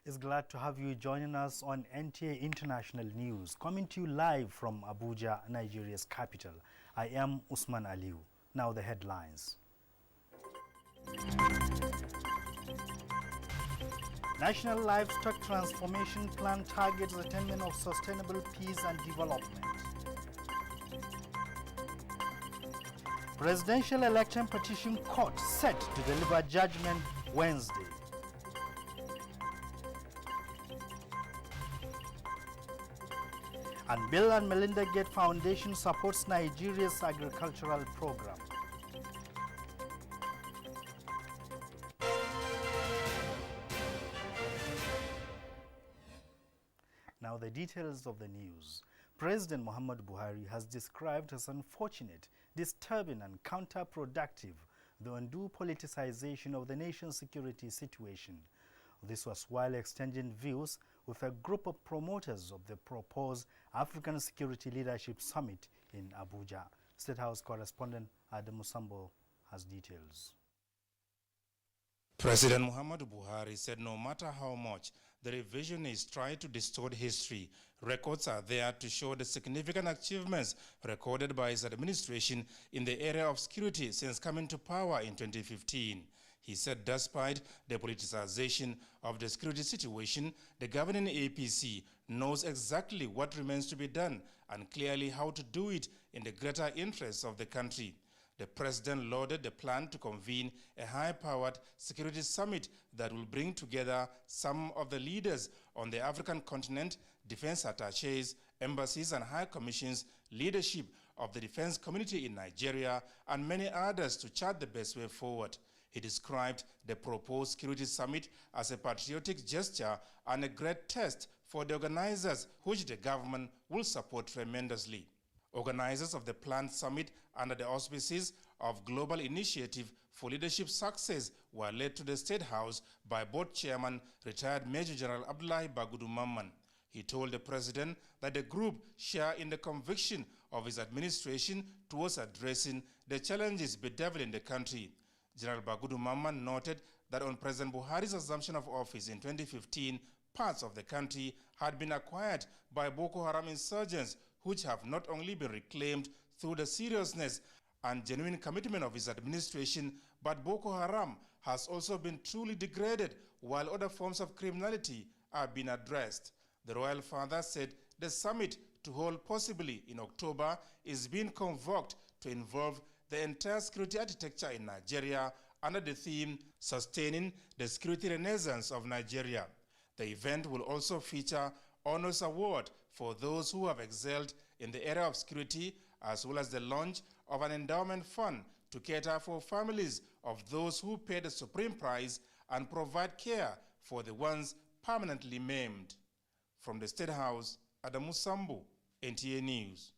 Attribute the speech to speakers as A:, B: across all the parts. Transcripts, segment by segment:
A: is glad to have you joining us on NTA International News, coming to you live from Abuja, Nigeria's capital. I am Usman Aliu. Now the headlines. National Livestock Transformation Plan targets attainment of sustainable peace and development. Presidential Election Petition Court set to deliver judgment Wednesday. And Bill and Melinda Gates Foundation supports Nigeria's agricultural program. Now the details of the news. President Muhammadu Buhari has described as unfortunate, disturbing and counterproductive the undue politicization of the nation's security situation. This was while exchanging views with a group of promoters of the proposed African Security Leadership Summit in Abuja. State House correspondent Adam Musambo has details.
B: President Muhammadu Buhari said no matter how much the revisionists try to distort history, records are there to show the significant achievements recorded by his administration in the area of security since coming to power in 2015. He said despite the politicization of the security situation, the governing APC knows exactly what remains to be done and clearly how to do it in the greater interests of the country. The president lauded the plan to convene a high-powered security summit that will bring together some of the leaders on the African continent, defense attachés, embassies and high commissions, leadership of the defense community in Nigeria, and many others to chart the best way forward. He described the proposed security summit as a patriotic gesture and a great test for the organizers, which the government will support tremendously. Organizers of the planned summit under the auspices of Global Initiative for Leadership Success were led to the State House by board chairman, retired Major General Abdullahi Bagudu Mamman. He told the president that the group share in the conviction of his administration towards addressing the challenges bedeviling the country. General Bagudu Mamman noted that on President Buhari's assumption of office in 2015, parts of the country had been acquired by Boko Haram insurgents, which have not only been reclaimed through the seriousness and genuine commitment of his administration, but Boko Haram has also been truly degraded while other forms of criminality are being addressed. The royal father said the summit, to hold possibly in October, is being convoked to involve the entire security architecture in Nigeria under the theme Sustaining the Security Renaissance of Nigeria. The event will also feature honors award for those who have excelled in the area of security, as well as the launch of an endowment fund to cater for families of those who pay the supreme price and provide care for the ones permanently maimed. From the State House, Adamu Sambu, NTA News.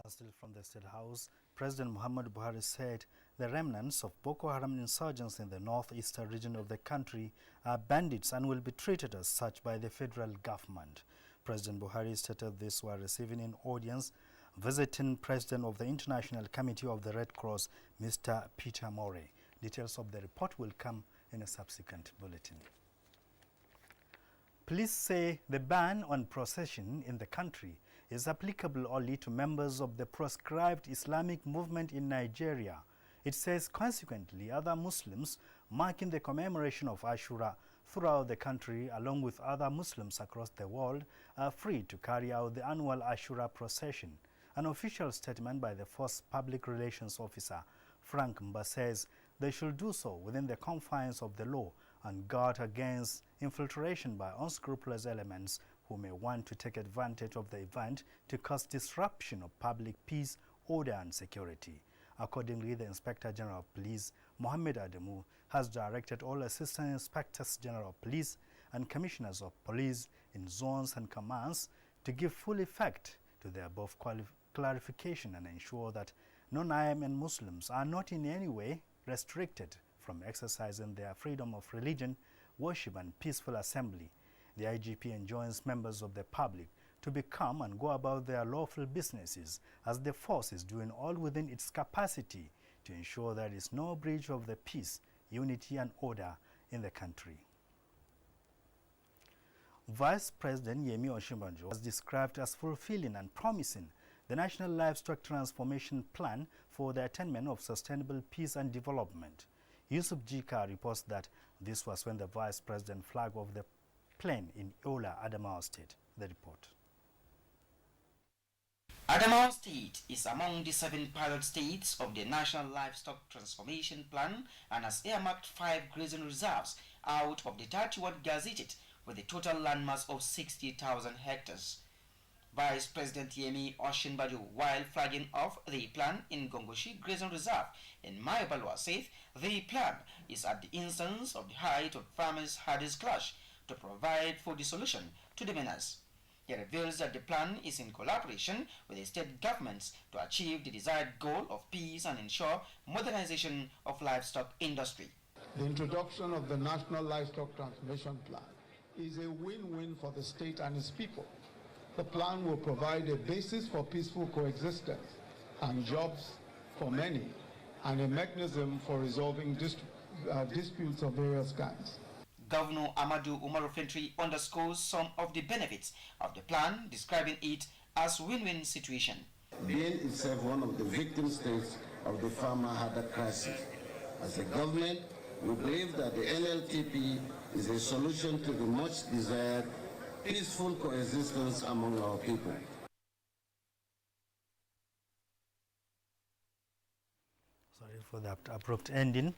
A: Still from the State House, President Muhammadu Buhari said the remnants of Boko Haram insurgents in the northeastern region of the country are bandits and will be treated as such by the federal government. President Buhari stated this while receiving an audience visiting President of the International Committee of the Red Cross, Mr. Peter Morey. Details of the report will come in a subsequent bulletin. Police say the ban on procession in the country is applicable only to members of the proscribed Islamic movement in Nigeria. It says consequently other Muslims marking the commemoration of Ashura throughout the country, along with other Muslims across the world, are free to carry out the annual Ashura procession. An official statement by the Force Public Relations Officer, Frank Mba, says they should do so within the confines of the law and guard against infiltration by unscrupulous elements who may want to take advantage of the event to cause disruption of public peace, order and security. Accordingly, the Inspector General of Police, Mohammed Adamu, has directed all Assistant Inspectors General of Police and Commissioners of Police in zones and commands to give full effect to the above clarification and ensure that non-IMN Muslims are not in any way restricted from exercising their freedom of religion, worship and peaceful assembly. The IGP enjoins members of the public to become and go about their lawful businesses, as the force is doing all within its capacity to ensure there is no breach of the peace, unity and order in the country. Vice President Yemi Osinbajo was described as fulfilling and promising the National Livestock Transformation Plan for the attainment of sustainable peace and development. Yusuf Jika reports that this was when the Vice President flagged off the plane in Yola, Adamawa State. The report.
C: Adamawa State is among the 7 pilot states of the National Livestock Transformation Plan and has earmarked 5 grazing reserves out of the 31 gazetted with a total landmass of 60,000 hectares. Vice President Yemi Osinbajo, while flagging off the plan in Gongoshi Grazing Reserve in Mayobalwa, said the plan is at the instance of the height of farmers' hardest clash to provide for the solution to the menace. He reveals that the plan is in collaboration with the state governments to achieve the desired goal of peace and ensure modernization of livestock industry.
D: The introduction of the National Livestock Transformation Plan is a win-win for the state and its people. The plan will provide a basis for peaceful coexistence and jobs for many, and a mechanism for resolving disputes of various kinds.
C: Governor Amadou Umaru Fintri underscores some of the benefits of the plan, describing it as win-win situation.
E: Being itself one of the victim states of the farmer-harder crisis. As a government, we believe that the NLTP is a solution to the much-desired peaceful coexistence among our people.
A: Sorry for that abrupt ending.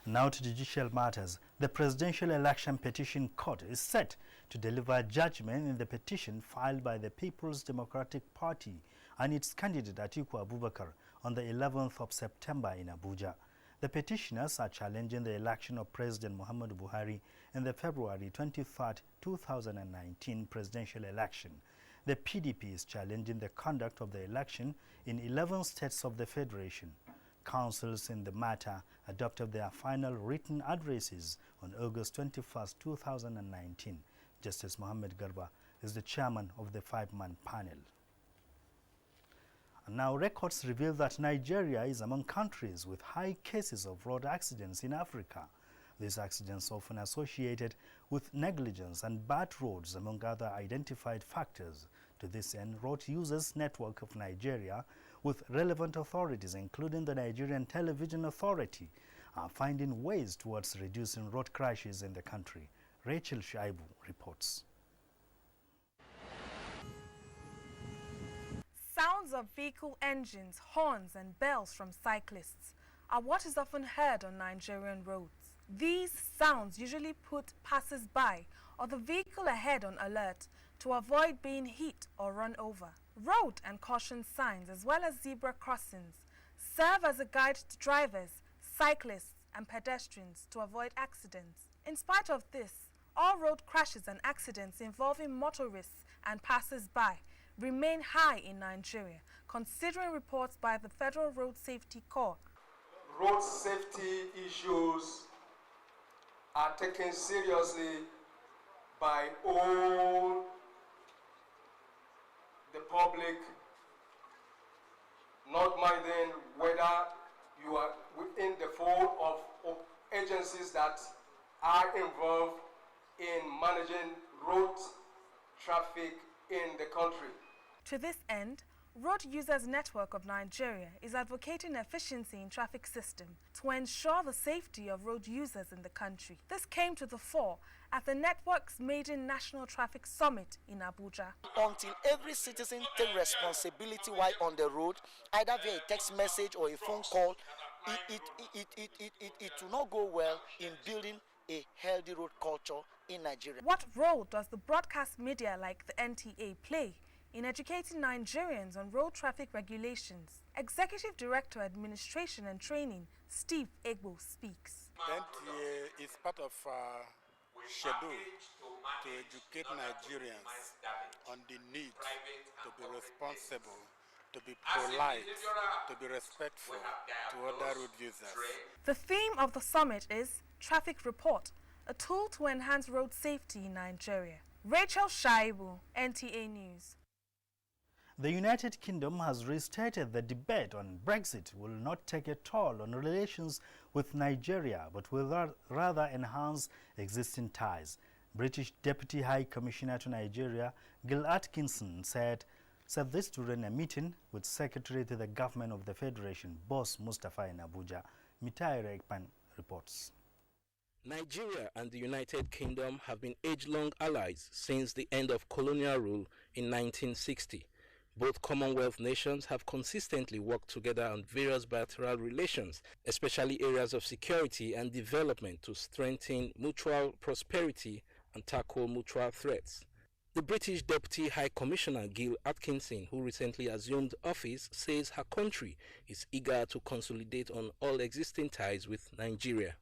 A: Now to judicial matters. The Presidential Election Petition Court is set to deliver judgment in the petition filed by the People's Democratic Party and its candidate Atiku Abubakar on the 11th of September in Abuja. The petitioners are challenging the election of President Muhammadu Buhari in the February 23, 2019 presidential election. The PDP is challenging the conduct of the election in 11 states of the Federation. Councils in the matter adopted their final written addresses on August 21, 2019. Justice Mohammed Garba is the chairman of the 5-man panel. And now records reveal that Nigeria is among countries with high cases of road accidents in Africa. These accidents often associated with negligence and bad roads, among other identified factors. To this end, Road Users Network of Nigeria, with relevant authorities, including the Nigerian Television Authority, are finding ways towards reducing road crashes in the country. Rachel Shaibu reports.
F: Sounds of vehicle engines, horns and bells from cyclists are what is often heard on Nigerian roads. These sounds usually put passers-by or the vehicle ahead on alert to avoid being hit or run over. Road and caution signs as well as zebra crossings serve as a guide to drivers, cyclists and pedestrians to avoid accidents. In spite of this, all road crashes and accidents involving motorists and passers-by remain high in Nigeria, considering reports by the Federal Road Safety Corps.
G: Road safety issues are taken seriously by all the public, not minding whether you are within the fold of agencies that are involved in managing road traffic in the country.
F: To this end, Road Users Network of Nigeria is advocating efficiency in traffic system to ensure the safety of road users in the country. This came to the fore at the network's maiden National Traffic Summit in Abuja.
H: Until every citizen takes responsibility while on the road, either via a text message or a phone call, it will not go well in building a healthy road culture in Nigeria.
F: What role does the broadcast media like the NTA play in educating Nigerians on road traffic regulations? Executive Director, Administration and Training, Steve Egbo speaks.
I: The NTA is part of schedule to educate Nigerians on the need to be responsible, to be polite, to be respectful to other road users.
F: The theme of the summit is Traffic Report, a tool to enhance road safety in Nigeria. Rachel Shaibu, NTA News.
A: The United Kingdom has restated the debate on Brexit will not take a toll on relations with Nigeria, but will rather enhance existing ties. British Deputy High Commissioner to Nigeria, Gil Atkinson, said this during a meeting with Secretary to the Government of the Federation, Boss Mustafa in Abuja. Mitaire Ekpan reports.
J: Nigeria and the United Kingdom have been age-long allies since the end of colonial rule in 1960. Both Commonwealth nations have consistently worked together on various bilateral relations, especially areas of security and development, to strengthen mutual prosperity and tackle mutual threats. The British Deputy High Commissioner Gil Atkinson, who recently assumed office, says her country is eager to consolidate on all existing ties with Nigeria.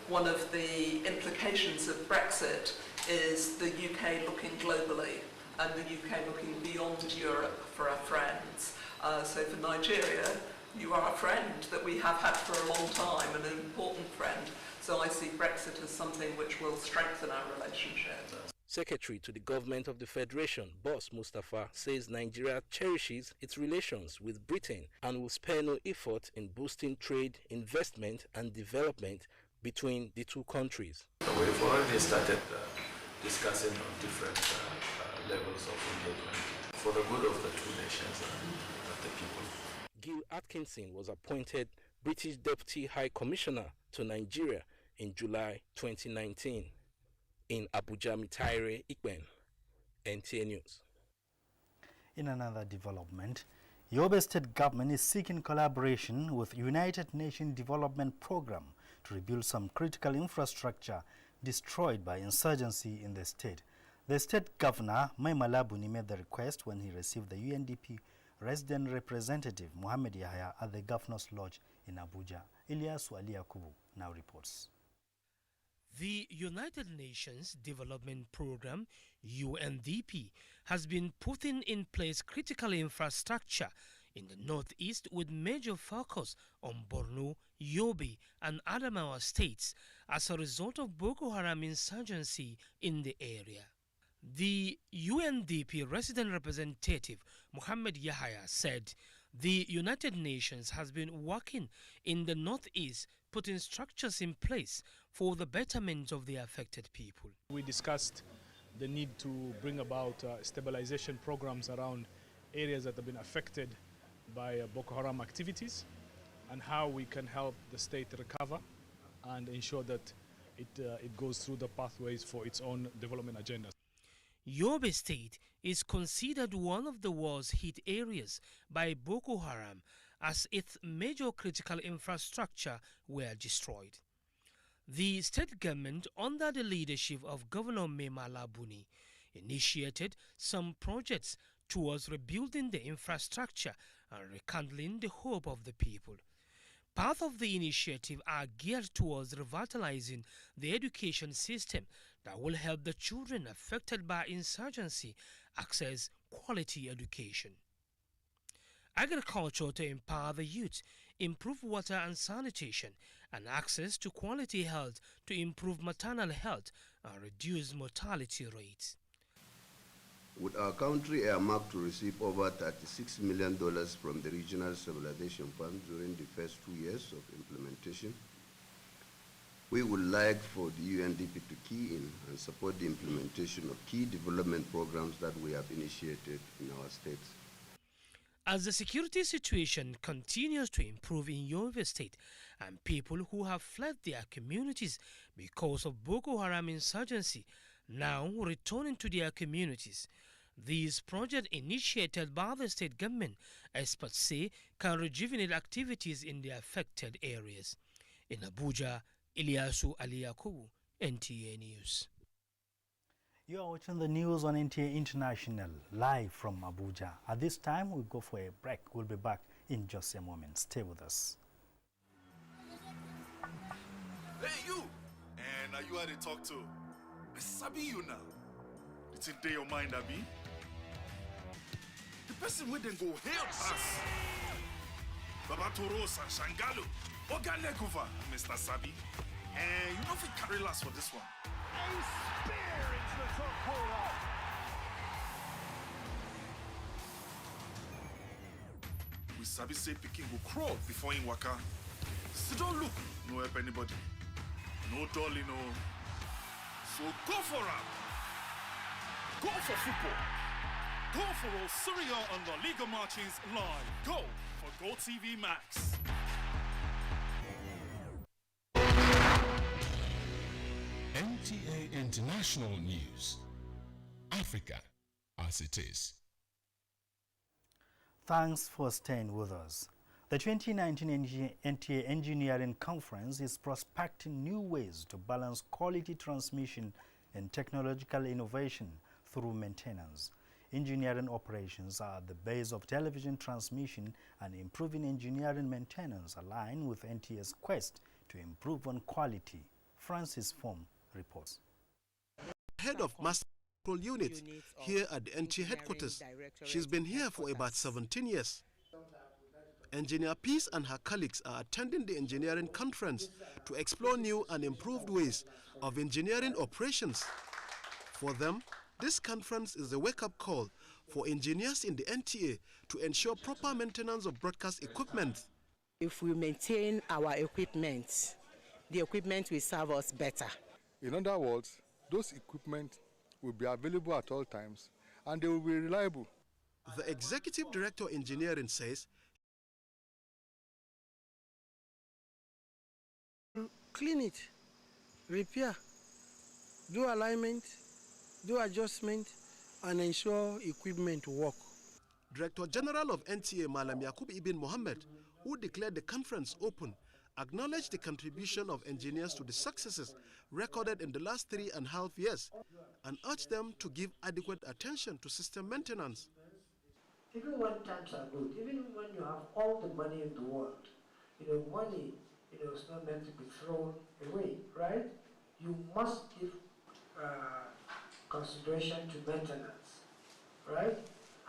K: One of the implications of Brexit is the UK looking globally and the UK looking beyond Europe for our friends. So for Nigeria, you are a friend that we have had for a long time, and an important friend. So I see Brexit as something which will strengthen our relationship.
J: Secretary to the Government of the Federation, Boss Mustafa, says Nigeria cherishes its relations with Britain and will spare no effort in boosting trade, investment and development between the two countries.
L: We've already started discussing on different levels of engagement for the good of the two nations and of the people.
J: Gil Atkinson was appointed British Deputy High Commissioner to Nigeria in July 2019. In Abuja, Mitaire Ekpan, NTA News.
A: In another development, Yobe State Government is seeking collaboration with United Nations Development Program to rebuild some critical infrastructure destroyed by insurgency in the state. The state governor, Mai Mala Buni, made the request when he received the UNDP resident representative, Mohamed Yahya, at the Governor's Lodge in Abuja. Ilyasu Ali Yakubu now reports.
M: The United Nations Development Program, UNDP, has been putting in place critical infrastructure in the northeast with major focus on Borno, Yobe and Adamawa states as a result of Boko Haram insurgency in the area. The UNDP resident representative, Mohamed Yahya, said the United Nations has been working in the northeast, putting structures in place for the betterment of the affected people.
N: We discussed the need to bring about stabilization programs around areas that have been affected by Boko Haram activities and how we can help the state recover and ensure that it goes through the pathways for its own development agenda.
M: Yobe State is considered one of the worst hit areas by Boko Haram as its major critical infrastructure were destroyed. The state government, under the leadership of Governor Mai Mala Buni, initiated some projects towards rebuilding the infrastructure and rekindling the hope of the people. Part of the initiative are geared towards revitalizing the education system that will help the children affected by insurgency access quality education. Agriculture to empower the youth, improve water and sanitation, and access to quality health to improve maternal health and reduce mortality rates.
O: With our country earmarked to receive over $36 million from the Regional Stabilization Fund during the first 2 years of implementation, we would like for the UNDP to key in and support the implementation of key development programs that we have initiated in our states.
M: As the security situation continues to improve in Yobe State and people who have fled their communities because of Boko Haram insurgency now returning to their communities, these projects initiated by the state government, experts say, can rejuvenate activities in the affected areas. In Abuja, Ilyasu Ali Yakubu, NTA News.
A: You are watching the news on NTA International, live from Abuja. At this time, we'll go for a break. We'll be back in just a moment. Stay with us.
P: Hey, you! And are you how they talk to? I sabi you now. It's in your mind, Abi. The person who then go help us. Baba Toros and Shangalo. Oga Legova, Mr. Sabi. And you know if we carry last for this one.
Q: A spear into the top corner.
P: We Sabi say Peking go crawl before in waka. So don't look, no help anybody. No dolly, no. So go for it. Go for football. Go for all Serie A and La Liga matches live. Go for GoTV Max.
R: NTA International News. Africa as it is.
A: Thanks for staying with us. The 2019 NTA Engineering Conference is prospecting new ways to balance quality transmission and technological innovation through maintenance. Engineering operations are at the base of television transmission, and improving engineering maintenance align with NTA's quest to improve on quality. Francis Form reports.
S: Head of Master Control Unit here at the NTA headquarters. She's been here for about 17 years. Engineer Peace and her colleagues are attending the engineering conference to explore new and improved ways of engineering operations. For them, this conference is a wake-up call for engineers in the NTA to ensure proper maintenance of broadcast equipment.
T: If we maintain our equipment, the equipment will serve us better.
U: In other words, those equipment will be available at all times and they will be reliable.
S: The Executive Director of Engineering says,
V: clean it, repair, do alignment, do adjustment, and ensure equipment work.
S: Director General of NTA Malam Yakub Ibn Mohammed, who declared the conference open, acknowledged the contribution of engineers to the successes recorded in the last 3.5 years and urged them to give adequate attention to system maintenance.
W: Even when times are good, even when you have all the money in the world, money is not meant to be thrown away, right? You must give consideration to maintenance, right?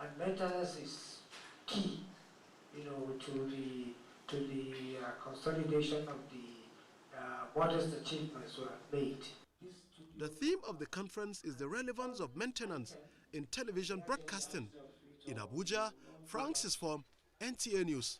W: And maintenance is key, to the consolidation of the modest achievements we have made.
S: The theme of the conference is the relevance of maintenance in television broadcasting. In Abuja, Francis Form, NTA News.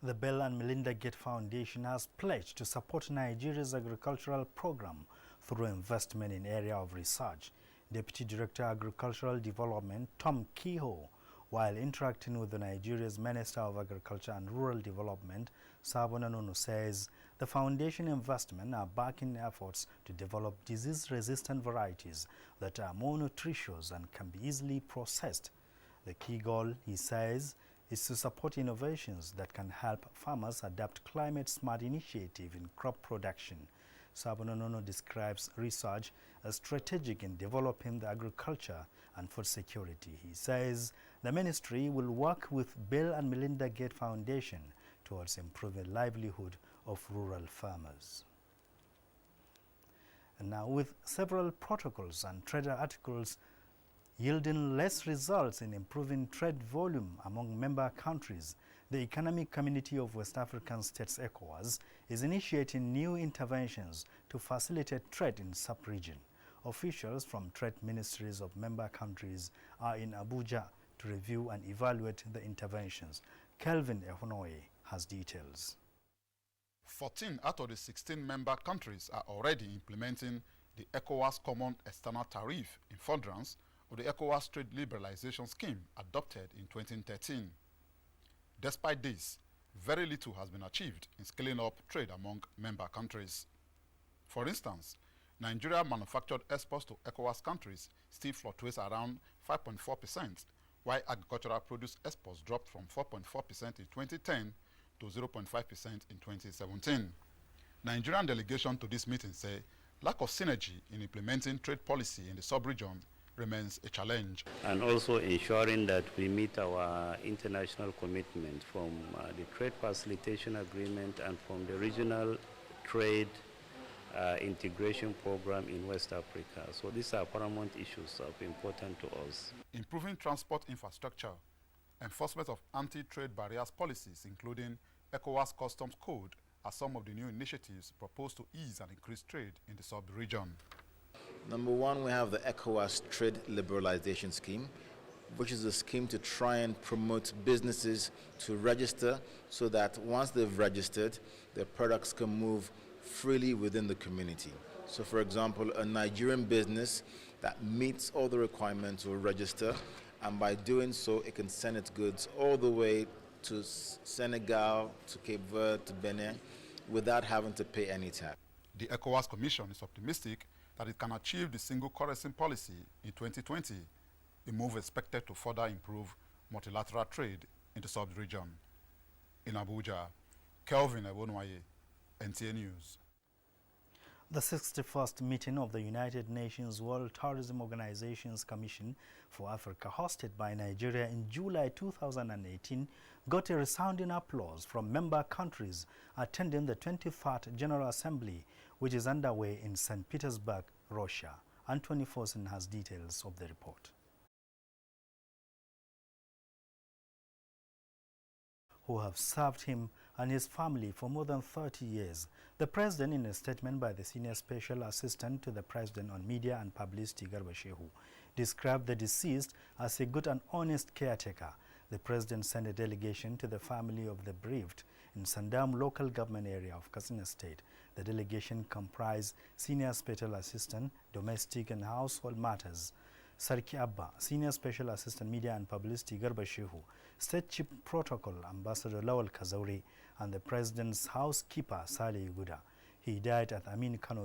A: The Bill and Melinda Gates Foundation has pledged to support Nigeria's agricultural program through investment in area of research. Deputy Director Agricultural Development Tom Kiho, while interacting with the Nigeria's Minister of Agriculture and Rural Development, Sabona Nono, says the foundation investment are backing efforts to develop disease-resistant varieties that are more nutritious and can be easily processed. The key goal, he says, is to support innovations that can help farmers adapt climate-smart initiative in crop production. Sabona Nono describes research as strategic in developing the agriculture and food security. He says the ministry will work with Bill and Melinda Gates Foundation towards improving livelihood of rural farmers. And now, with several protocols and trade articles yielding less results in improving trade volume among member countries, the Economic Community of West African States, ECOWAS, is initiating new interventions to facilitate trade in sub-region. Officials from trade ministries of member countries are in Abuja to review and evaluate the interventions. Kelvin Ehonoe has details.
X: 14 out of the 16 member countries are already implementing the ECOWAS Common External Tariff in furtherance of the ECOWAS Trade Liberalization Scheme adopted in 2013. Despite this, very little has been achieved in scaling up trade among member countries. For instance, Nigeria manufactured exports to ECOWAS countries still fluctuates around 5.4%, while agricultural produce exports dropped from 4.4% in 2010 to 0.5% in 2017. Nigerian delegation to this meeting say lack of synergy in implementing trade policy in the sub-region remains a challenge.
Y: And also ensuring that we meet our international commitment from the Trade Facilitation Agreement and from the Regional Trade Integration Program in West Africa. So these are paramount issues of importance to us.
X: Improving transport infrastructure, enforcement of anti-trade barriers policies, including ECOWAS Customs Code, are some of the new initiatives proposed to ease and increase trade in the sub-region.
Z: Number one, we have the ECOWAS Trade Liberalization Scheme, which is a scheme to try and promote businesses to register so that once they've registered, their products can move freely within the community. So for example, a Nigerian business that meets all the requirements will register, and by doing so, it can send its goods all the way to Senegal, to Cape Verde, to Benin, without having to pay any tax.
X: The ECOWAS Commission is optimistic that it can achieve the single currency policy in 2020, a move expected to further improve multilateral trade in the sub-region. In Abuja, Kelvin Ebonwaye, NTA News.
A: The 61st meeting of the United Nations World Tourism Organization's Commission for Africa, hosted by Nigeria in July 2018, got a resounding applause from member countries attending the 23rd General Assembly, which is underway in St. Petersburg, Russia. Anthony Fossen has details of the report. Who have served him and his family for more than 30 years. The President, in a statement by the Senior Special Assistant to the President on Media and Publicity, Garba Shehu, described the deceased as a good and honest caretaker. The President sent a delegation to the family of the bereaved in Sandam local government area of Katsina State. The delegation comprised Senior Special Assistant, Domestic and Household Matters, Sarki Abba, Senior Special Assistant Media and Publicity, Garba Shehu, State Chief Protocol Ambassador Lawal Kazauri, and the President's housekeeper, Saleh Guda. He died at Amin Kano